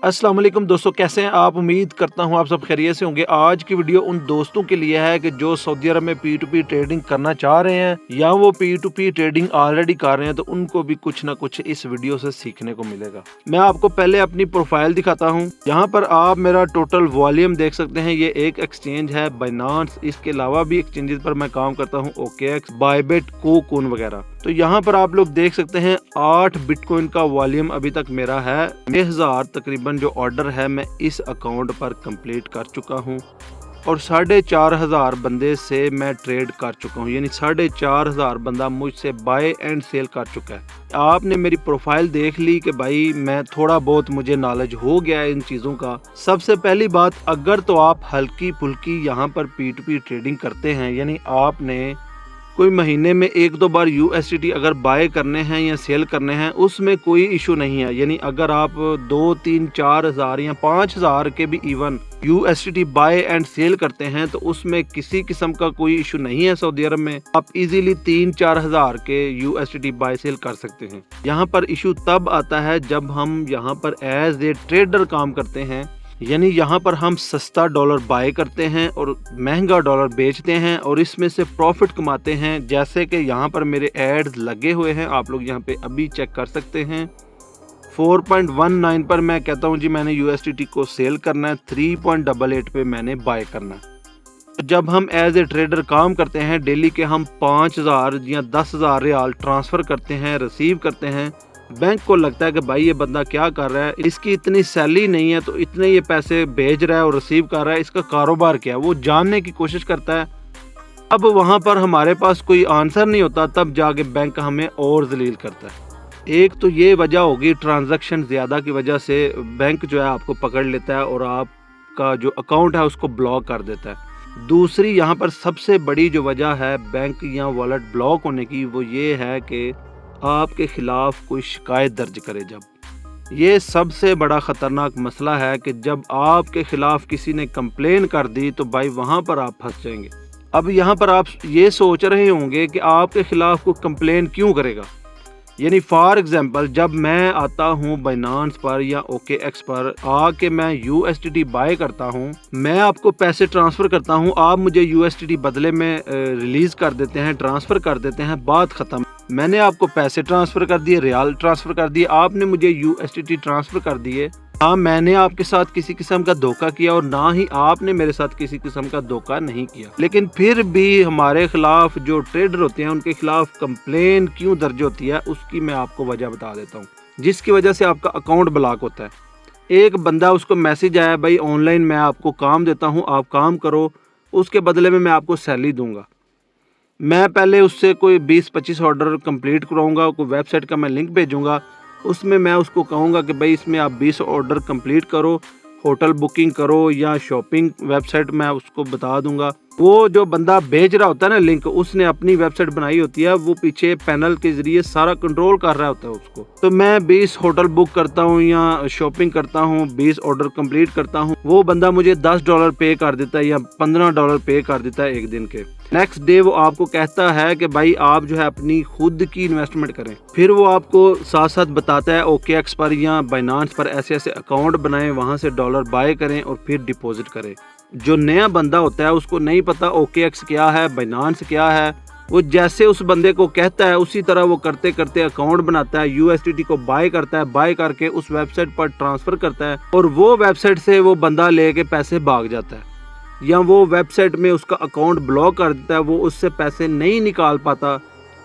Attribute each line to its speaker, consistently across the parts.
Speaker 1: अस्सलाम वालेकुम दोस्तों, कैसे हैं आप? उम्मीद करता हूं आप सब खैरियत से होंगे। आज की वीडियो उन दोस्तों के लिए है कि जो सऊदी अरब में P2P ट्रेडिंग करना चाह रहे हैं या वो P2P ट्रेडिंग ऑलरेडी कर रहे हैं, तो उनको भी कुछ ना कुछ इस वीडियो से सीखने को मिलेगा। मैं आपको पहले अपनी प्रोफाइल दिखाता हूं। यहाँ पर आप मेरा टोटल वॉल्यूम देख सकते हैं। ये एक एक्सचेंज है बाइनांस, इसके अलावा भी एक्सचेंजेस पर मैं काम करता हूँ, OKX, बायबिट, कोकून वगैरह। तो यहाँ पर आप लोग देख सकते हैं 8 बिटकॉइन का वॉल्यूम अभी तक मेरा है। 1000 तकरीबन जो ऑर्डर है मैं इस अकाउंट पर कंप्लीट कर चुका हूँ और 4500 बंदे से मैं ट्रेड कर चुका हूँ, यानी 4500 बंदा मुझसे बाय एंड सेल कर चुका है। आपने मेरी प्रोफाइल देख ली कि भाई मैं थोड़ा बहुत मुझे नॉलेज हो गया है इन चीज़ों का। सबसे पहली बात, अगर तो आप हल्की फुल्की यहाँ पर P2P ट्रेडिंग करते हैं, यानी आपने कोई महीने में 1-2 बार USDT अगर बाय करने हैं या सेल करने हैं, उसमें कोई इशू नहीं है। यानी अगर आप 2-3-4 हज़ार या 5,000 के भी even USDT buy and sell करते हैं, तो उसमें किसी किस्म का कोई इशू नहीं है। सऊदी अरब में आप इजीली 3-4 हज़ार के USDT बाय सेल कर सकते हैं। यहाँ पर इशू तब आता है जब हम यहाँ पर एज ए ट्रेडर काम करते हैं, यानी यहाँ पर हम सस्ता डॉलर बाय करते हैं और महंगा डॉलर बेचते हैं और इसमें से प्रॉफिट कमाते हैं। जैसे कि यहाँ पर मेरे एड्स लगे हुए हैं, आप लोग यहाँ पे अभी चेक कर सकते हैं। 4.19 पर मैं कहता हूँ जी मैंने USDT को सेल करना है, 3.88 पे मैंने बाय करना है। जब हम एज ए ट्रेडर काम करते हैं, डेली के हम 5,000 या 10,000 रियाल ट्रांसफ़र करते हैं, रिसीव करते हैं। बैंक को लगता है कि भाई ये बंदा क्या कर रहा है, इसकी इतनी सैलरी नहीं है तो इतने ये पैसे भेज रहा है और रिसीव कर रहा है, इसका कारोबार क्या है, वो जानने की कोशिश करता है। अब वहाँ पर हमारे पास कोई आंसर नहीं होता, तब जाके बैंक हमें और जलील करता है। एक तो ये वजह होगी, ट्रांजैक्शन ज़्यादा की वजह से बैंक जो है आपको पकड़ लेता है और आपका जो अकाउंट है उसको ब्लॉक कर देता है। दूसरी यहाँ पर सबसे बड़ी जो वजह है बैंक या वॉलेट ब्लॉक होने की, वो ये है कि आपके खिलाफ कोई शिकायत दर्ज करे। जब ये सबसे बड़ा ख़तरनाक मसला है कि जब आपके खिलाफ किसी ने कंप्लेन कर दी तो भाई वहाँ पर आप फंस जाएंगे। अब यहाँ पर आप ये सोच रहे होंगे कि आपके खिलाफ कोई कंप्लेन क्यों करेगा। यानी फॉर एग्जांपल, जब मैं आता हूँ बाइनांस पर या OKX पर आके मैं USDT बाय करता हूँ, मैं आपको पैसे ट्रांसफ़र करता हूँ, आप मुझे USDT बदले में रिलीज़ कर देते हैं, ट्रांसफ़र कर देते हैं, बात ख़त्म। मैंने आपको पैसे ट्रांसफ़र कर दिए, रियाल ट्रांसफ़र कर दिए, आपने मुझे USDT ट्रांसफ़र कर दिए। हाँ, मैंने आपके साथ किसी किस्म का धोखा किया और ना ही आपने मेरे साथ किसी किस्म का धोखा नहीं किया, लेकिन फिर भी हमारे खिलाफ जो ट्रेडर होते हैं उनके खिलाफ कंप्लेन क्यों दर्ज होती है, उसकी मैं आपको वजह बता देता हूँ, जिसकी वजह से आपका अकाउंट ब्लॉक होता है। एक बंदा, उसको मैसेज आया, भाई ऑनलाइन मैं आपको काम देता हूँ, आप काम करो, उसके बदले में मैं आपको सैलरी दूंगा। मैं पहले उससे कोई 20-25 ऑर्डर कंप्लीट कराऊंगा, कोई वेबसाइट का मैं लिंक भेजूंगा, उसमें मैं उसको कहूँगा कि भाई इसमें आप 20 ऑर्डर कंप्लीट करो, होटल बुकिंग करो या शॉपिंग वेबसाइट मैं उसको बता दूंगा। वो जो बंदा भेज रहा होता है ना लिंक, उसने अपनी वेबसाइट बनाई होती है, वो पीछे पैनल के जरिए सारा कंट्रोल कर रहा होता है उसको। तो मैं 20 होटल बुक करता हूँ या शॉपिंग करता हूँ, 20 ऑर्डर कंप्लीट करता हूँ, वो बंदा मुझे $10 पे कर देता है या $15 पे कर देता है एक दिन के। नेक्स्ट डे वो आपको कहता है कि भाई आप जो है अपनी खुद की इन्वेस्टमेंट करें। फिर वो आपको साथ साथ बताता है OKX पर या बाइनांस पर ऐसे ऐसे अकाउंट बनाएं, वहां से डॉलर बाय करें और फिर डिपॉजिट करें। जो नया बंदा होता है उसको नहीं पता OKX क्या है, बाइनांस क्या है। वो जैसे उस बंदे को कहता है उसी तरह वो करते करते अकाउंट बनाता है, USDT को बाय करता है, बाय करके उस वेबसाइट पर ट्रांसफ़र करता है और वो वेबसाइट से वो बंदा लेके पैसे भाग जाता है या वो वेबसाइट में उसका अकाउंट ब्लॉक कर देता है, वो उससे पैसे नहीं निकाल पाता।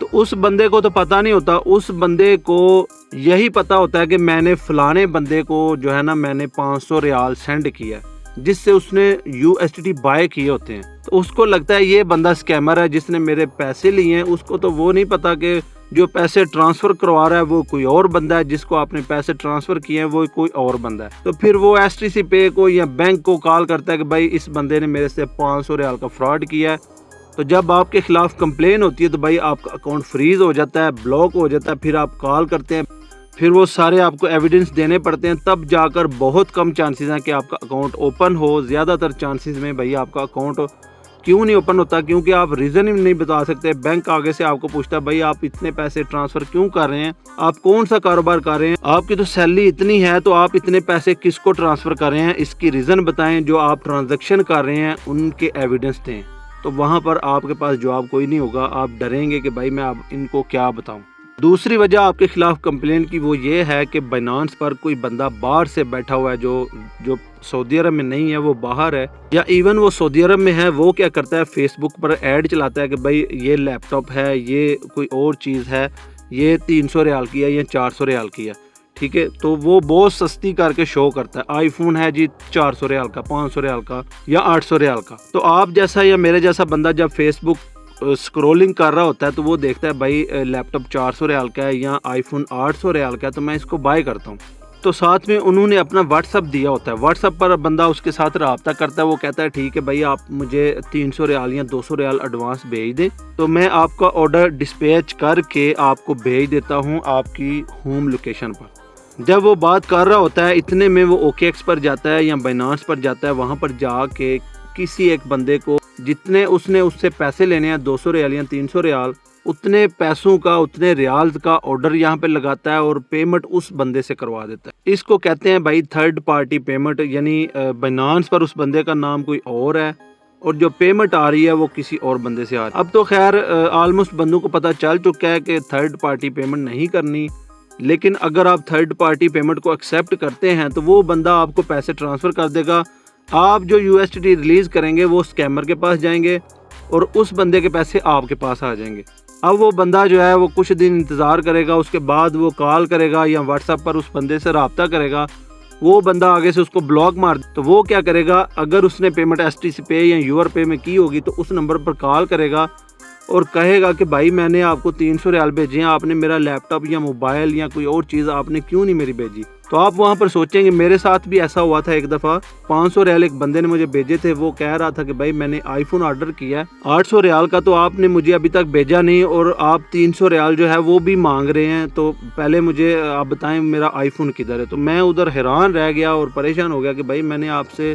Speaker 1: तो उस बंदे को तो पता नहीं होता, उस बंदे को यही पता होता है कि मैंने फलाने बंदे को जो है ना मैंने 500 रियाल सेंड किया, जिससे उसने USDT बाय किए होते हैं। तो उसको लगता है ये बंदा स्कैमर है जिसने मेरे पैसे लिए हैं। उसको तो वो नहीं पता कि जो पैसे ट्रांसफ़र करवा रहा है वो कोई और बंदा है, जिसको आपने पैसे ट्रांसफ़र किए हैं वो कोई और बंदा है। तो फिर वो STC पे को या बैंक को कॉल करता है कि भाई इस बंदे ने मेरे से 500 रियाल का फ्रॉड किया है। तो जब आपके खिलाफ कंप्लेन होती है तो भाई आपका अकाउंट फ्रीज़ हो जाता है, ब्लॉक हो जाता है। फिर आप कॉल करते हैं, फिर वो सारे आपको एविडेंस देने पड़ते हैं, तब जाकर बहुत कम चांसेस हैं कि आपका अकाउंट ओपन हो। ज़्यादातर चांसेस में भाई आपका अकाउंट क्यों नहीं ओपन होता? क्योंकि आप रीज़न ही नहीं बता सकते। बैंक आगे से आपको पूछता है भाई आप इतने पैसे ट्रांसफ़र क्यों कर रहे हैं, आप कौन सा कारोबार कर रहे हैं, आपकी तो सैलरी इतनी है तो आप इतने पैसे किसको ट्रांसफ़र कर रहे हैं, इसकी रीज़न बताएं, जो आप ट्रांजैक्शन कर रहे हैं उनके एविडेंस दें। तो वहाँ पर आपके पास जवाब कोई नहीं होगा, आप डरेंगे कि भाई मैं अब इनको क्या बताऊँ। दूसरी वजह आपके खिलाफ कंप्लेंट की वो ये है कि बाइनांस पर कोई बंदा बाहर से बैठा हुआ है, जो सऊदी अरब में नहीं है, वो बाहर है, या इवन वो सऊदी अरब में है, वो क्या करता है फेसबुक पर ऐड चलाता है कि भाई ये लैपटॉप है, ये कोई और चीज़ है, ये 300 रियाल की है या 400 रियाल की है, ठीक है। तो वो बहुत सस्ती करके शो करता है, आईफोन है जी 400 रियाल का, 500 रियाल का या 800 रियाल का। तो आप जैसा या मेरे जैसा बंदा जब फेसबुक स्क्रोलिंग कर रहा होता है तो वो देखता है भाई लैपटॉप 400 रियाल का है या आईफोन 800 रियाल का है, तो मैं इसको बाय करता हूँ। तो साथ में उन्होंने अपना व्हाट्सअप दिया होता है, व्हाट्सअप पर बंदा उसके साथ रब्ता करता है, वो कहता है ठीक है भाई आप मुझे 300 रियाल या 200 रियाल एडवांस भेज दें, तो मैं आपका ऑर्डर डिस्पैच करके आपको भेज देता हूँ आपकी होम लोकेशन पर। जब वो बात कर रहा होता है इतने में वो OKX पर जाता है या बाइनांस पर जाता है, वहाँ पर जाके किसी एक बंदे को जितने उसने उससे पैसे लेने हैं 200 रियाल या 300 रियाल, उतने पैसों का, उतने रियाल्स का ऑर्डर यहाँ पे लगाता है और पेमेंट उस बंदे से करवा देता है। इसको कहते हैं भाई थर्ड पार्टी पेमेंट, यानी बाइनांस पर उस बंदे का नाम कोई और है और जो पेमेंट आ रही है वो किसी और बंदे से आ रही है। अब तो खैर ऑलमोस्ट बंदों को पता चल चुका है कि थर्ड पार्टी पेमेंट नहीं करनी, लेकिन अगर आप थर्ड पार्टी पेमेंट को एक्सेप्ट करते हैं तो वो बंदा आपको पैसे ट्रांसफ़र कर देगा। आप जो USDT रिलीज़ करेंगे वो स्कैमर के पास जाएंगे और उस बंदे के पैसे आपके पास आ जाएंगे। अब वो बंदा जो है वो कुछ दिन इंतज़ार करेगा, उसके बाद वो कॉल करेगा या व्हाट्सएप पर उस बंदे से रब्ता करेगा, वो बंदा आगे से उसको ब्लॉक मार, तो वो क्या करेगा, अगर उसने पेमेंट STC पे या यूर पे में की होगी तो उस नंबर पर कॉल करेगा और कहेगा कि भाई मैंने आपको 300 रियाल भेजे हैं, आपने मेरा लैपटॉप या मोबाइल या कोई और चीज़ आपने क्यों नहीं मेरी भेजी। तो आप वहाँ पर सोचेंगे मेरे साथ भी ऐसा हुआ था एक दफ़ा, 500 रियाल एक बंदे ने मुझे भेजे थे, वो कह रहा था कि भाई मैंने आईफोन ऑर्डर किया है 800 रियाल का, तो आपने मुझे अभी तक भेजा नहीं और आप 300 रियाल जो है वो भी मांग रहे हैं, तो पहले मुझे आप बताएं मेरा आईफोन किधर है। तो मैं उधर हैरान रह गया और परेशान हो गया कि भाई मैंने आपसे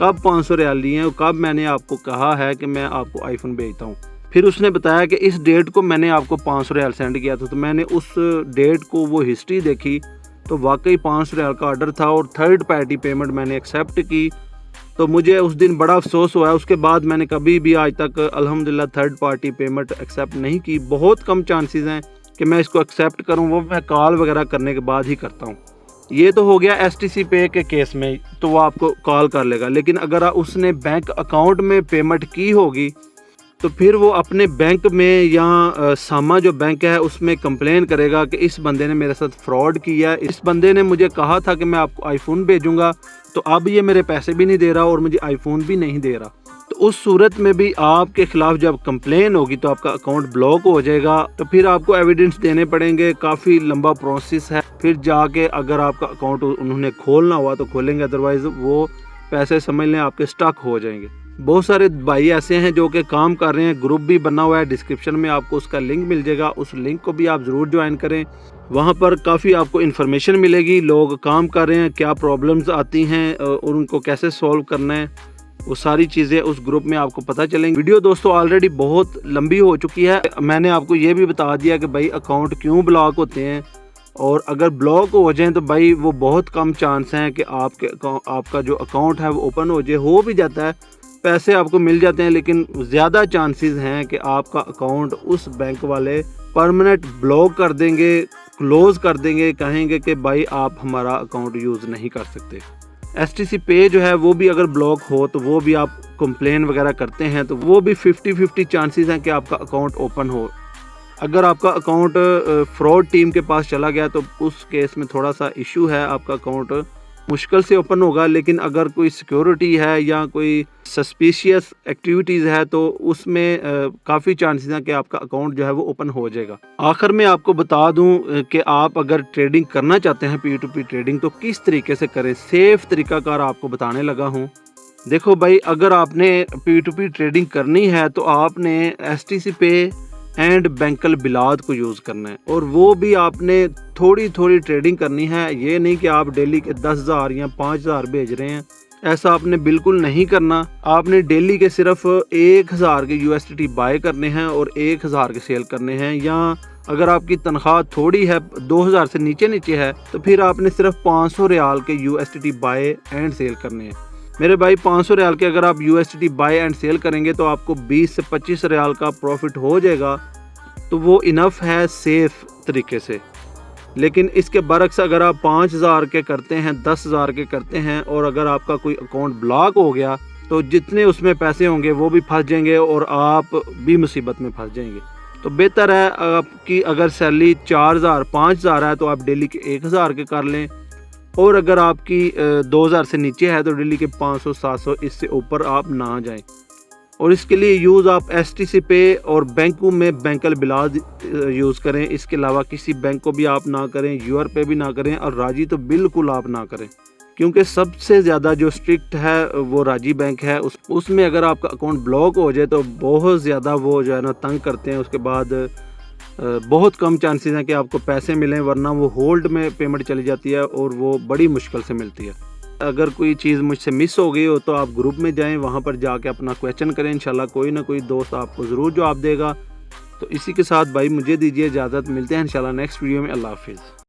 Speaker 1: कब 500 रियाल लिए हैं, कब मैंने आपको कहा है कि मैं आपको आईफोन भेजता हूँ। फिर उसने बताया कि इस डेट को मैंने आपको 500 रियाल सेंड किया था। तो मैंने उस डेट को वो हिस्ट्री देखी तो वाकई 500 रियाल का ऑर्डर था और थर्ड पार्टी पेमेंट मैंने एक्सेप्ट की। तो मुझे उस दिन बड़ा अफसोस हुआ। उसके बाद मैंने कभी भी आज तक अल्हम्दुलिल्लाह थर्ड पार्टी पेमेंट एक्सेप्ट नहीं की। बहुत कम चांसेस हैं कि मैं इसको एक्सेप्ट करूं, वो मैं कॉल वगैरह करने के बाद ही करता हूं। ये तो हो गया STC पे के केस में, तो वो आपको कॉल कर लेगा। लेकिन अगर उसने बैंक अकाउंट में पेमेंट की होगी तो फिर वो अपने बैंक में या सामा जो बैंक है उसमें कंप्लेन करेगा कि इस बंदे ने मेरे साथ फ्रॉड किया, इस बंदे ने मुझे कहा था कि मैं आपको आईफोन भेजूंगा, तो अब ये मेरे पैसे भी नहीं दे रहा और मुझे आईफोन भी नहीं दे रहा। तो उस सूरत में भी आपके खिलाफ जब कंप्लेन होगी तो आपका अकाउंट ब्लॉक हो जाएगा। तो फिर आपको एविडेंस देने पड़ेंगे, काफ़ी लंबा प्रोसेस है। फिर जाके अगर आपका अकाउंट उन्होंने खोलना हुआ तो खोलेंगे, अदरवाइज़ वो पैसे समझ लें आपके स्टक हो जाएंगे। बहुत सारे भाई ऐसे हैं जो कि काम कर रहे हैं, ग्रुप भी बना हुआ है, डिस्क्रिप्शन में आपको उसका लिंक मिल जाएगा, उस लिंक को भी आप ज़रूर ज्वाइन करें। वहाँ पर काफ़ी आपको इन्फॉर्मेशन मिलेगी, लोग काम कर रहे हैं, क्या प्रॉब्लम्स आती हैं और उनको कैसे सॉल्व करना है, वो सारी चीज़ें उस ग्रुप में आपको पता चलेंगी। वीडियो दोस्तों ऑलरेडी बहुत लंबी हो चुकी है, मैंने आपको ये भी बता दिया कि भाई अकाउंट क्यों ब्लॉक होते हैं, और अगर ब्लॉक हो जाएं तो भाई वो बहुत कम चांस हैं कि आपका जो अकाउंट है वो ओपन हो जाए। हो भी जाता है, पैसे आपको मिल जाते हैं, लेकिन ज़्यादा चांसेस हैं कि आपका अकाउंट उस बैंक वाले परमानेंट ब्लॉक कर देंगे, क्लोज़ कर देंगे, कहेंगे कि भाई आप हमारा अकाउंट यूज़ नहीं कर सकते। STC पे जो है वो भी अगर ब्लॉक हो तो वो भी आप कंप्लेन वगैरह करते हैं तो वो भी 50-50 चांसेस हैं कि आपका अकाउंट ओपन हो। अगर आपका अकाउंट फ्रॉड टीम के पास चला गया तो उस केस में थोड़ा सा इशू है, आपका अकाउंट मुश्किल से ओपन होगा। लेकिन अगर कोई सिक्योरिटी है या कोई सस्पिशियस एक्टिविटीज़ है तो उसमें काफ़ी चांसेस हैं कि आपका अकाउंट जो है वो ओपन हो जाएगा। आखिर में आपको बता दूं कि आप अगर ट्रेडिंग करना चाहते हैं P2P ट्रेडिंग तो किस तरीके से करें, सेफ़ तरीकाकार आपको बताने लगा हूं। देखो भाई, अगर आपने P2P ट्रेडिंग करनी है तो आपने STC पे एंड बैंकल बिलाद को यूज़ करना है, और वो भी आपने थोड़ी थोड़ी ट्रेडिंग करनी है। ये नहीं कि आप डेली के 10,000 या 5,000 भेज रहे हैं ایسا آپ نے بالکل نہیں کرنا. آپ نے ڈیلی کے صرف 1000 کے USDT بائی کرنے ہیں اور 1000 کے سیل کرنے ہیں. یا اگر آپ کی تنخواہ تھوڑی ہے 2000 سے نیچے ہے تو پھر آپ نے صرف 500 ریال کے USDT بائی اینڈ سیل کرنے ہیں. میرے بھائی 500 ریال کے اگر آپ USDT بائی اینڈ سیل کریں گے تو آپ کو 20 سے 25 ریال کا پروفٹ ہو جائے گا, تو وہ انف ہے سیف طریقے سے. لیکن اس کے برعکس اگر آپ 5000 کے کرتے ہیں, 10,000 کے کرتے ہیں اور اگر آپ کا کوئی اکاؤنٹ بلاک ہو گیا تو جتنے اس میں پیسے ہوں گے وہ بھی پھنس جائیں گے اور آپ بھی مصیبت میں پھنس جائیں گے. تو بہتر ہے آپ کی اگر سیلری 4000 5000 ہے تو آپ ڈیلی کے 1000 کے کر لیں, اور اگر آپ کی 2000 سے نیچے ہے تو ڈیلی کے 500 700 اس سے اوپر آپ نہ جائیں. اور اس کے لیے یوز آپ STC پے اور بینکوں میں بینک البلاد یوز کریں. اس کے علاوہ کسی بینک کو بھی آپ نہ کریں, یور پے بھی نہ کریں, اور راجی تو بالکل آپ نہ کریں, کیونکہ سب سے زیادہ جو اسٹرکٹ ہے وہ راجی بینک ہے. اس میں اگر آپ کا اکاؤنٹ بلاک ہو جائے تو بہت زیادہ وہ جو ہے نا تنگ کرتے ہیں. اس کے بعد بہت کم چانسز ہیں کہ آپ کو پیسے ملیں, ورنہ وہ ہولڈ میں پیمنٹ چلی جاتی ہے اور وہ بڑی مشکل سے ملتی ہے. اگر کوئی چیز مجھ سے مس ہو گئی ہو تو آپ گروپ میں جائیں, وہاں پر جا کے اپنا کویشچن کریں, انشاءاللہ کوئی نہ کوئی دوست آپ کو ضرور جواب دے گا. تو اسی کے ساتھ بھائی مجھے دیجیے اجازت, ملتے ہیں انشاءاللہ نیکسٹ ویڈیو میں. اللہ حافظ.